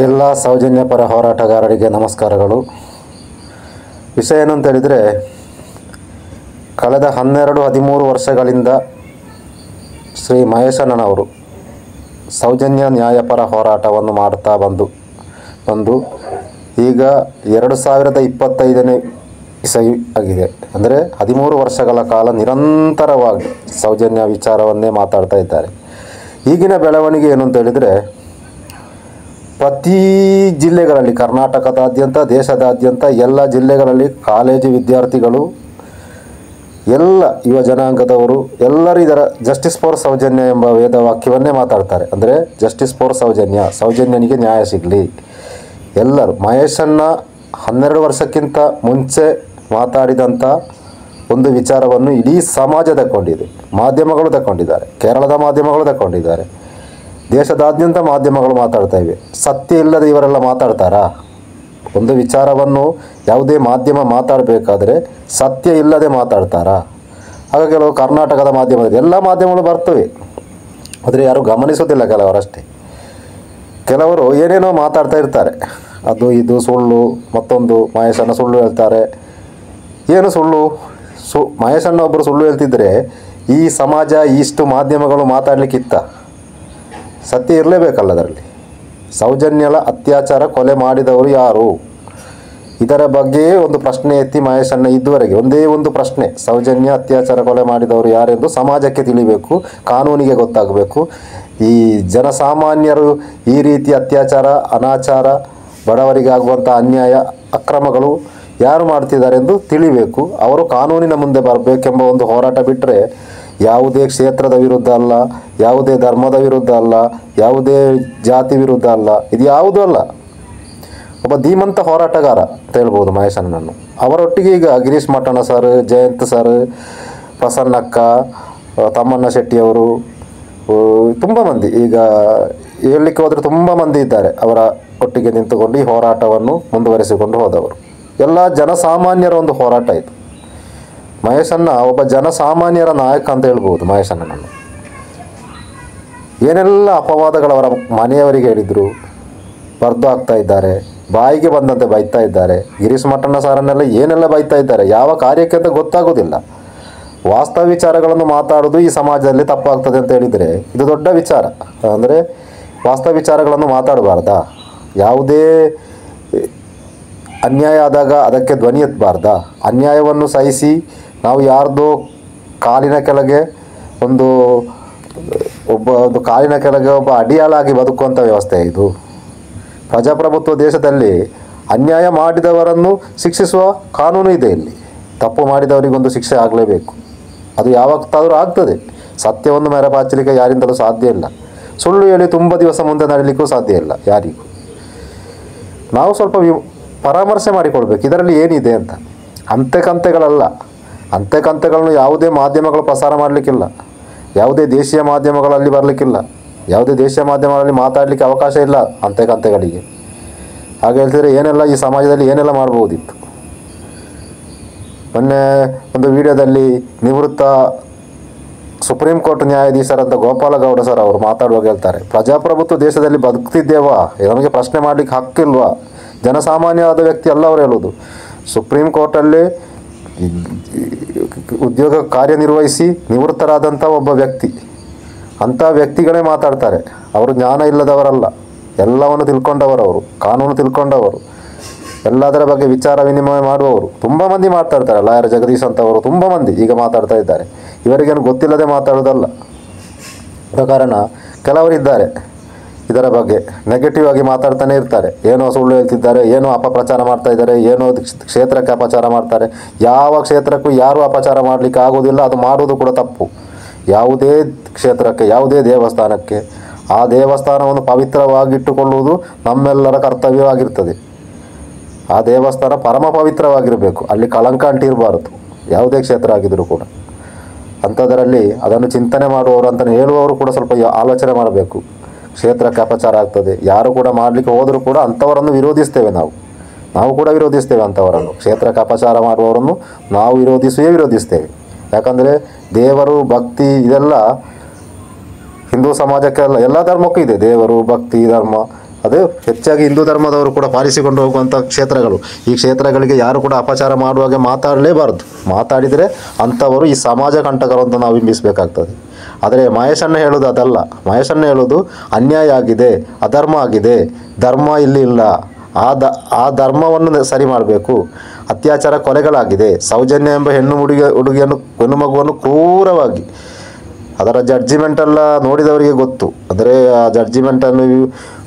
ಎಲ್ಲ ಸೌಜನ್ಯ ಪರ ಹೋರಾಟಗಾರರಿಗೆ ನಮಸ್ಕಾರಗಳು. ವಿಷಯ ಏನು ಅಂತ ಹೇಳಿದರೆ, ಕಳೆದ 12-13 ವರ್ಷಗಳಿಂದ ಶ್ರೀ ಮಹೇಶಣ್ಣನವರು ಸೌಜನ್ಯ ನ್ಯಾಯಪರ ಹೋರಾಟವನ್ನು ಮಾಡ್ತಾ ಬಂದು ಈಗ 2025ನೇ ಇಸವಿ ಆಗಿದೆ. ಅಂದರೆ 13 ವರ್ಷಗಳ ಕಾಲ ನಿರಂತರವಾಗಿ ಸೌಜನ್ಯ ವಿಚಾರವನ್ನೇ ಮಾತಾಡ್ತಾ ಇದ್ದಾರೆ. ಈಗಿನ ಬೆಳವಣಿಗೆ ಏನು ಅಂತ ಹೇಳಿದರೆ, ಪ್ರತಿ ಜಿಲ್ಲೆಗಳಲ್ಲಿ, ಕರ್ನಾಟಕದಾದ್ಯಂತ, ದೇಶದಾದ್ಯಂತ ಎಲ್ಲ ಜಿಲ್ಲೆಗಳಲ್ಲಿ ಕಾಲೇಜು ವಿದ್ಯಾರ್ಥಿಗಳು, ಎಲ್ಲ ಯುವ ಜನಾಂಗದವರು ಎಲ್ಲರೂ ಇದರ ಜಸ್ಟಿಸ್ ಫಾರ್ ಸೌಜನ್ಯ ಎಂಬ ವೇದವಾಕ್ಯವನ್ನೇ ಮಾತಾಡ್ತಾರೆ. ಅಂದರೆ ಜಸ್ಟಿಸ್ ಫಾರ್ ಸೌಜನ್ಯ, ಸೌಜನ್ಯನಿಗೆ ನ್ಯಾಯ ಸಿಗಲಿ. ಎಲ್ಲರೂ ಮಹೇಶಣ್ಣ 12 ವರ್ಷಕ್ಕಿಂತ ಮುಂಚೆ ಮಾತಾಡಿದಂಥ ಒಂದು ವಿಚಾರವನ್ನು ಇಡೀ ಸಮಾಜ ತಗೊಂಡಿದೆ. ಮಾಧ್ಯಮಗಳು ತಗೊಂಡಿದ್ದಾರೆ, ಕೇರಳದ ಮಾಧ್ಯಮಗಳು ತಗೊಂಡಿದ್ದಾರೆ, ದೇಶದಾದ್ಯಂತ ಮಾಧ್ಯಮಗಳು ಮಾತಾಡ್ತಾ ಇವೆ. ಸತ್ಯ ಇಲ್ಲದೆ ಇವರೆಲ್ಲ ಮಾತಾಡ್ತಾರಾ? ಒಂದು ವಿಚಾರವನ್ನು ಯಾವುದೇ ಮಾಧ್ಯಮ ಮಾತಾಡಬೇಕಾದ್ರೆ ಸತ್ಯ ಇಲ್ಲದೆ ಮಾತಾಡ್ತಾರಾ? ಆಗ ಕೆಲವು ಕರ್ನಾಟಕದ ಮಾಧ್ಯಮದಲ್ಲಿ ಎಲ್ಲ ಮಾಧ್ಯಮಗಳು ಬರ್ತವೆ, ಆದರೆ ಯಾರು ಗಮನಿಸೋದಿಲ್ಲ. ಕೆಲವರಷ್ಟೇ, ಕೆಲವರು ಏನೇನೋ ಮಾತಾಡ್ತಾ ಇರ್ತಾರೆ. ಅದು ಇದು ಸುಳ್ಳು, ಮತ್ತೊಂದು ಮಹೇಶಣ್ಣ ಸುಳ್ಳು ಹೇಳ್ತಾರೆ. ಏನು ಸುಳ್ಳು? ಮಹೇಶಣ್ಣ ಒಬ್ಬರು ಸುಳ್ಳು ಹೇಳ್ತಿದ್ರೆ ಈ ಸಮಾಜ ಇಷ್ಟು ಮಾಧ್ಯಮಗಳು ಮಾತಾಡಲಿಕ್ಕಿತ್ತ? ಸತ್ಯ ಇರಲೇಬೇಕಲ್ಲ ಅದರಲ್ಲಿ. ಸೌಜನ್ಯಳ ಅತ್ಯಾಚಾರ ಕೊಲೆ ಮಾಡಿದವರು ಯಾರು? ಇದರ ಬಗ್ಗೆ ಒಂದು ಪ್ರಶ್ನೆ ಎತ್ತಿ ಮಹೇಶಣ್ಣ ಇದುವರೆಗೆ ಒಂದೇ ಒಂದು ಪ್ರಶ್ನೆ, ಸೌಜನ್ಯ ಅತ್ಯಾಚಾರ ಕೊಲೆ ಮಾಡಿದವರು ಯಾರೆಂದು ಸಮಾಜಕ್ಕೆ ತಿಳಿಬೇಕು, ಕಾನೂನಿಗೆ ಗೊತ್ತಾಗಬೇಕು. ಈ ಜನಸಾಮಾನ್ಯರು ಈ ರೀತಿ ಅತ್ಯಾಚಾರ, ಅನಾಚಾರ, ಬಡವರಿಗೆ ಆಗುವಂಥ ಅನ್ಯಾಯ, ಅಕ್ರಮಗಳು ಯಾರು ಮಾಡ್ತಿದ್ದಾರೆ ಎಂದು ತಿಳಿಬೇಕು. ಅವರು ಕಾನೂನಿನ ಮುಂದೆ ಬರಬೇಕೆಂಬ ಒಂದು ಹೋರಾಟ ಬಿಟ್ಟರೆ ಯಾವುದೇ ಕ್ಷೇತ್ರದ ವಿರುದ್ಧ ಅಲ್ಲ, ಯಾವುದೇ ಧರ್ಮದ ವಿರುದ್ಧ ಅಲ್ಲ, ಯಾವುದೇ ಜಾತಿ ವಿರುದ್ಧ ಅಲ್ಲ, ಇದು ಯಾವುದೂ ಅಲ್ಲ. ಒಬ್ಬ ಧೀಮಂತ ಹೋರಾಟಗಾರ ಅಂತ ಹೇಳ್ಬೋದು ಮಹೇಶಣ್ಣನನ್ನು. ಅವರೊಟ್ಟಿಗೆ ಈಗ ಗಿರೀಶ್ ಮಠಣ ಸರ್, ಜಯಂತ್ ಸರ್, ಪ್ರಸನ್ನಕ್ಕ, ತಮ್ಮಣ್ಣ ಶೆಟ್ಟಿಯವರು, ತುಂಬ ಮಂದಿ, ಈಗ ಹೇಳಲಿಕ್ಕೆ ಹೋದರೆ ತುಂಬ ಮಂದಿ ಇದ್ದಾರೆ ಅವರ ಒಟ್ಟಿಗೆ ನಿಂತುಕೊಂಡು ಈ ಹೋರಾಟವನ್ನು ಮುಂದುವರಿಸಿಕೊಂಡು ಹೋದವರು. ಎಲ್ಲ ಜನಸಾಮಾನ್ಯರ ಒಂದು ಹೋರಾಟ ಇದು. ಮಹೇಶಣ್ಣ ಒಬ್ಬ ಜನಸಾಮಾನ್ಯರ ನಾಯಕ ಅಂತ ಹೇಳ್ಬೋದು ಮಹೇಶಣ್ಣನನ್ನು. ಏನೆಲ್ಲ ಅಪವಾದಗಳು ಅವರ ಮನೆಯವರಿಗೆ ಹೇಳಿದರು, ಬರೆದು ಹಾಕ್ತಾ ಇದ್ದಾರೆ, ಬಾಯಿಗೆ ಬಂದಂತೆ ಬೈತಾ ಇದ್ದಾರೆ. ಗಿರೀಶ್ ಮಠಣ್ಣ ಸಾರನ್ನೆಲ್ಲ ಏನೆಲ್ಲ ಬೈತಾ ಇದ್ದಾರೆ, ಯಾವ ಕಾರ್ಯಕ್ಕೆ ಅಂತ ಗೊತ್ತಾಗೋದಿಲ್ಲ. ವಾಸ್ತವ ವಿಚಾರಗಳನ್ನು ಮಾತಾಡೋದು ಈ ಸಮಾಜದಲ್ಲಿ ತಪ್ಪಾಗ್ತದೆ ಅಂತ ಹೇಳಿದರೆ ಇದು ದೊಡ್ಡ ವಿಚಾರ. ಅಂದರೆ ವಾಸ್ತವ ವಿಚಾರಗಳನ್ನು ಮಾತಾಡಬಾರ್ದಾ? ಯಾವುದೇ ಅನ್ಯಾಯ ಆದಾಗ ಅದಕ್ಕೆ ಧ್ವನಿ ಎತ್ತಬಾರ್ದಾ? ಅನ್ಯಾಯವನ್ನು ಸಹಿಸಿ ನಾವು ಯಾರ್ದೋ ಕಾಲಿನ ಕೆಳಗೆ ಒಂದು ಕಾಲಿನ ಕೆಳಗೆ ಒಬ್ಬ ಅಡಿಯಾಳಾಗಿ ಬದುಕುವಂಥ ವ್ಯವಸ್ಥೆ ಇದು. ಪ್ರಜಾಪ್ರಭುತ್ವ ದೇಶದಲ್ಲಿ ಅನ್ಯಾಯ ಮಾಡಿದವರನ್ನು ಶಿಕ್ಷಿಸುವ ಕಾನೂನು ಇದೆ. ಇಲ್ಲಿ ತಪ್ಪು ಮಾಡಿದವರಿಗೊಂದು ಶಿಕ್ಷೆ ಆಗಲೇಬೇಕು. ಅದು ಯಾವತ್ತಾದರೂ ಆಗ್ತದೆ. ಸತ್ಯವನ್ನು ಮೆರಪಾಚಲಿಕ್ಕೆ ಯಾರಿಂದಲೂ ಸಾಧ್ಯ ಇಲ್ಲ. ಸುಳ್ಳು ಹೇಳಿ ತುಂಬ ದಿವಸ ಮುಂದೆ ನಡೀಲಿಕ್ಕೂ ಸಾಧ್ಯ ಇಲ್ಲ ಯಾರಿಗೂ. ನಾವು ಸ್ವಲ್ಪ ಪರಾಮರ್ಶೆ ಮಾಡಿಕೊಳ್ಬೇಕು, ಇದರಲ್ಲಿ ಏನಿದೆ ಅಂತ. ಅಂತೆಕಂತೆಗಳಲ್ಲ, ಅಂತೆಕಂತೆಗಳನ್ನು ಯಾವುದೇ ಮಾಧ್ಯಮಗಳು ಪ್ರಸಾರ ಮಾಡಲಿಕ್ಕಿಲ್ಲ, ಯಾವುದೇ ದೇಶೀಯ ಮಾಧ್ಯಮಗಳಲ್ಲಿ ಬರಲಿಕ್ಕಿಲ್ಲ, ಯಾವುದೇ ದೇಶೀಯ ಮಾಧ್ಯಮಗಳಲ್ಲಿ ಮಾತಾಡಲಿಕ್ಕೆ ಅವಕಾಶ ಇಲ್ಲ ಅಂತೆಕಂತೆಗಳಿಗೆ. ಹಾಗೆ ಹೇಳ್ತಿದ್ರೆ ಏನೆಲ್ಲ ಈ ಸಮಾಜದಲ್ಲಿ ಏನೆಲ್ಲ ಮಾಡ್ಬೋದಿತ್ತು. ಮೊನ್ನೆ ಒಂದು ವಿಡಿಯೋದಲ್ಲಿ ನಿವೃತ್ತ ಸುಪ್ರೀಂ ಕೋರ್ಟ್ ನ್ಯಾಯಾಧೀಶರಂತ ಗೋಪಾಲಗೌಡ ಸರ್ ಅವರು ಮಾತಾಡುವಾಗ ಹೇಳ್ತಾರೆ, ಪ್ರಜಾಪ್ರಭುತ್ವ ದೇಶದಲ್ಲಿ ಬದುಕ್ತಿದ್ದೇವಾ, ನಮಗೆ ಪ್ರಶ್ನೆ ಮಾಡಲಿಕ್ಕೆ ಹಕ್ಕಿಲ್ವಾ? ಜನಸಾಮಾನ್ಯವಾದ ವ್ಯಕ್ತಿ ಅಲ್ಲ ಅವರು ಹೇಳೋದು. ಸುಪ್ರೀಂ ಕೋರ್ಟಲ್ಲಿ ಉದ್ಯೋಗ ಕಾರ್ಯನಿರ್ವಹಿಸಿ ನಿವೃತ್ತರಾದಂಥ ಒಬ್ಬ ವ್ಯಕ್ತಿ, ಅಂಥ ವ್ಯಕ್ತಿಗಳೇ ಮಾತಾಡ್ತಾರೆ. ಅವರು ಜ್ಞಾನ ಇಲ್ಲದವರಲ್ಲ, ಎಲ್ಲವನ್ನು ತಿಳ್ಕೊಂಡವರು, ಅವರು ಕಾನೂನು ತಿಳ್ಕೊಂಡವರು, ಎಲ್ಲದರ ಬಗ್ಗೆ ವಿಚಾರ ವಿನಿಮಯ ಮಾಡುವವರು. ತುಂಬ ಮಂದಿ ಮಾತಾಡ್ತಾರೆ. ಲಾಯರ್ ಜಗದೀಶ್ ಅಂತವರು ತುಂಬ ಮಂದಿ ಈಗ ಮಾತಾಡ್ತಾ ಇದ್ದಾರೆ. ಇವರಿಗೇನು ಗೊತ್ತಿಲ್ಲದೆ ಮಾತಾಡೋದಲ್ಲ. ಆದ ಕಾರಣ ಕೆಲವರಿದ್ದಾರೆ ಇದರ ಬಗ್ಗೆ ನೆಗೆಟಿವ್ ಆಗಿ ಮಾತಾಡ್ತಾನೆ ಇರ್ತಾರೆ. ಏನೋ ಸುಳ್ಳು ಹೇಳ್ತಿದ್ದಾರೆ, ಏನೋ ಅಪಪ್ರಚಾರ ಮಾಡ್ತಾ ಇದ್ದಾರೆ, ಏನೋ ಕ್ಷೇತ್ರಕ್ಕೆ ಅಪಚಾರ ಮಾಡ್ತಾರೆ. ಯಾವ ಕ್ಷೇತ್ರಕ್ಕೂ ಯಾರೂ ಅಪಚಾರ ಮಾಡಲಿಕ್ಕೆ ಆಗೋದಿಲ್ಲ, ಅದು ಮಾಡೋದು ಕೂಡ ತಪ್ಪು. ಯಾವುದೇ ಕ್ಷೇತ್ರಕ್ಕೆ, ಯಾವುದೇ ದೇವಸ್ಥಾನಕ್ಕೆ, ಆ ದೇವಸ್ಥಾನವನ್ನು ಪವಿತ್ರವಾಗಿಟ್ಟುಕೊಳ್ಳುವುದು ನಮ್ಮೆಲ್ಲರ ಕರ್ತವ್ಯವಾಗಿರ್ತದೆ. ಆ ದೇವಸ್ಥಾನ ಪರಮ ಪವಿತ್ರವಾಗಿರಬೇಕು, ಅಲ್ಲಿ ಕಳಂಕ ಅಂಟಿರಬಾರದು, ಯಾವುದೇ ಕ್ಷೇತ್ರ ಆಗಿದ್ದರೂ ಕೂಡ. ಅಂಥದ್ರಲ್ಲಿ ಅದನ್ನು ಚಿಂತನೆ ಮಾಡುವವರು ಅಂತಲೇ ಹೇಳುವವರು ಕೂಡ ಸ್ವಲ್ಪ ಆಲೋಚನೆ ಮಾಡಬೇಕು. ಕ್ಷೇತ್ರಕ್ಕೆ ಅಪಚಾರ ಆಗ್ತದೆ, ಯಾರು ಕೂಡ ಮಾಡಲಿಕ್ಕೆ ಹೋದರೂ ಕೂಡ ಅಂಥವರನ್ನು ವಿರೋಧಿಸ್ತೇವೆ. ನಾವು ಕೂಡ ವಿರೋಧಿಸ್ತೇವೆ ಅಂಥವರನ್ನು. ಕ್ಷೇತ್ರಕ್ಕೆ ಅಪಚಾರ ಮಾಡುವವರನ್ನು ನಾವು ವಿರೋಧಿಸ್ತೇವೆ. ಯಾಕಂದರೆ ದೇವರು, ಭಕ್ತಿ ಇದೆಲ್ಲ ಹಿಂದೂ ಸಮಾಜಕ್ಕೆಲ್ಲ, ಎಲ್ಲ ಧರ್ಮಕ್ಕೂ ಇದೆ. ದೇವರು, ಭಕ್ತಿ, ಧರ್ಮ ಅದು ಹೆಚ್ಚಾಗಿ ಹಿಂದೂ ಧರ್ಮದವರು ಕೂಡ ಪಾಲಿಸಿಕೊಂಡು ಹೋಗುವಂಥ ಕ್ಷೇತ್ರಗಳು. ಈ ಕ್ಷೇತ್ರಗಳಿಗೆ ಯಾರು ಕೂಡ ಅಪಚಾರ ಮಾಡುವಾಗೆ ಮಾತಾಡಲೇಬಾರದು. ಮಾತಾಡಿದರೆ ಅಂಥವರು ಈ ಸಮಾಜ ಕಂಟಕರು ಅಂತ ನಾವು ಬಿಂಬಿಸಬೇಕಾಗ್ತದೆ. ಆದರೆ ಮಹೇಶಣ್ಣ ಹೇಳೋದು ಅದಲ್ಲ. ಮಹೇಶಣ್ಣ ಹೇಳೋದು ಅನ್ಯಾಯ ಆಗಿದೆ, ಅಧರ್ಮ ಆಗಿದೆ, ಧರ್ಮ ಇಲ್ಲಿ ಇಲ್ಲ, ಆ ಧರ್ಮವನ್ನು ಸರಿ ಮಾಡಬೇಕು. ಅತ್ಯಾಚಾರ ಕೊಲೆಗಳಾಗಿದೆ. ಸೌಜನ್ಯ ಎಂಬ ಹುಡುಗಿಯನ್ನು ಹೆಣ್ಣು ಮಗುವನ್ನು ಕ್ರೂರವಾಗಿ, ಅದರ ಜಡ್ಜಿಮೆಂಟೆಲ್ಲ ನೋಡಿದವರಿಗೆ ಗೊತ್ತು. ಅಂದರೆ ಆ ಜಡ್ಜಿಮೆಂಟನ್ನು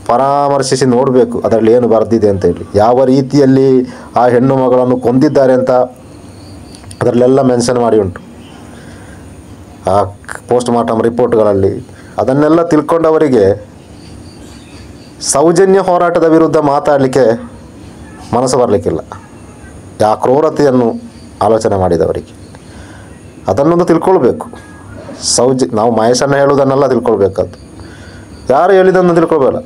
ಪರಾಮರ್ಶಿಸಿ ನೋಡಬೇಕು ಅದರಲ್ಲಿ ಏನು ಬರೆದಿದೆ ಅಂತೇಳಿ, ಯಾವ ರೀತಿಯಲ್ಲಿ ಆ ಹೆಣ್ಣು ಮಗಳನ್ನು ಕೊಂದಿದ್ದಾರೆ ಅಂತ ಅದರಲ್ಲೆಲ್ಲ ಮೆನ್ಷನ್ ಮಾಡಿ ಉಂಟು ಆ ಪೋಸ್ಟ್ ಮಾರ್ಟಮ್ ರಿಪೋರ್ಟ್ಗಳಲ್ಲಿ. ಅದನ್ನೆಲ್ಲ ತಿಳ್ಕೊಂಡವರಿಗೆ ಸೌಜನ್ಯ ಹೋರಾಟದ ವಿರುದ್ಧ ಮಾತಾಡಲಿಕ್ಕೆ ಮನಸ್ಸು ಬರಲಿಕ್ಕಿಲ್ಲ. ಆ ಕ್ರೂರತೆಯನ್ನು ಆಲೋಚನೆ ಮಾಡಿದವರಿಗೆ ಅದನ್ನೊಂದು ತಿಳ್ಕೊಳ್ಬೇಕು. ನಾವು ಮಹೇಶಣ್ಣ ಹೇಳುವುದನ್ನೆಲ್ಲ ತಿಳ್ಕೊಳ್ಬೇಕಾದ್ದು. ಯಾರು ಹೇಳಿದ್ದನ್ನು ತಿಳ್ಕೊಳ್ಬೇಡ.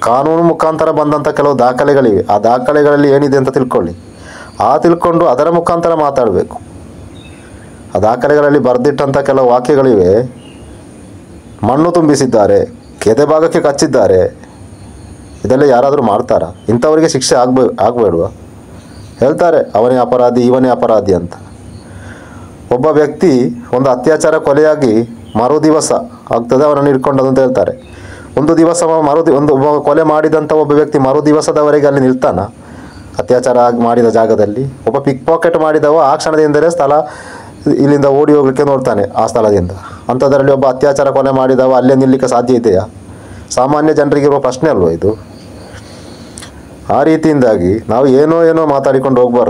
ಕಾನೂನು ಮುಖಾಂತರ ಬಂದಂಥ ಕೆಲವು ದಾಖಲೆಗಳಿವೆ. ಆ ದಾಖಲೆಗಳಲ್ಲಿ ಏನಿದೆ ಅಂತ ತಿಳ್ಕೊಳ್ಳಿ. ತಿಳ್ಕೊಂಡು ಅದರ ಮುಖಾಂತರ ಮಾತಾಡಬೇಕು. ಆ ದಾಖಲೆಗಳಲ್ಲಿ ಬರೆದಿಟ್ಟಂಥ ಕೆಲವು ವಾಕ್ಯಗಳಿವೆ. ಮಣ್ಣು ತುಂಬಿಸಿದ್ದಾರೆ, ಕೆದೆ ಭಾಗಕ್ಕೆ ಕಚ್ಚಿದ್ದಾರೆ, ಇದೆಲ್ಲ ಯಾರಾದರೂ ಮಾಡ್ತಾರಾ? ಇಂಥವರಿಗೆ ಶಿಕ್ಷೆ ಆಗಬೇಡುವ? ಹೇಳ್ತಾರೆ ಅವನೇ ಅಪರಾಧಿ, ಇವನೇ ಅಪರಾಧಿ ಅಂತ. ಒಬ್ಬ ವ್ಯಕ್ತಿ ಒಂದು ಅತ್ಯಾಚಾರ ಕೊಲೆಯಾಗಿ ಮರುದಿವಸ ಆಗ್ತದೆ ಅವನನ್ನು ಹಿಡ್ಕೊಂಡದು ಅಂತ ಹೇಳ್ತಾರೆ. ಒಂದು ದಿವಸ ಒಬ್ಬ ಕೊಲೆ ಮಾಡಿದಂಥ ಒಬ್ಬ ವ್ಯಕ್ತಿ ಮರುದಿವಸದವರೆಗೆ ಅಲ್ಲಿ ನಿಲ್ತಾನ ಅತ್ಯಾಚಾರ ಮಾಡಿದ ಜಾಗದಲ್ಲಿ? ಒಬ್ಬ ಪಿಕ್ ಪಾಕೆಟ್ ಮಾಡಿದವ ಆ ಕ್ಷಣದಿಂದಲೇ ಇಲ್ಲಿಂದ ಓಡಿ ಹೋಗಲಿಕ್ಕೆ ನೋಡ್ತಾನೆ ಆ ಸ್ಥಳದಿಂದ. ಅಂಥದ್ರಲ್ಲಿ ಒಬ್ಬ ಅತ್ಯಾಚಾರ ಕೊಲೆ ಮಾಡಿದವ ಅಲ್ಲೇ ನಿಲ್ಲಲಿಕ್ಕೆ ಸಾಧ್ಯ ಇದೆಯಾ? ಸಾಮಾನ್ಯ ಜನರಿಗಿರುವ ಪ್ರಶ್ನೆ ಅಲ್ವ ಇದು? ಆ ರೀತಿಯಿಂದಾಗಿ ನಾವು ಏನೋ ಮಾತಾಡಿಕೊಂಡು ಹೋಗ್ಬಾರ್ದು.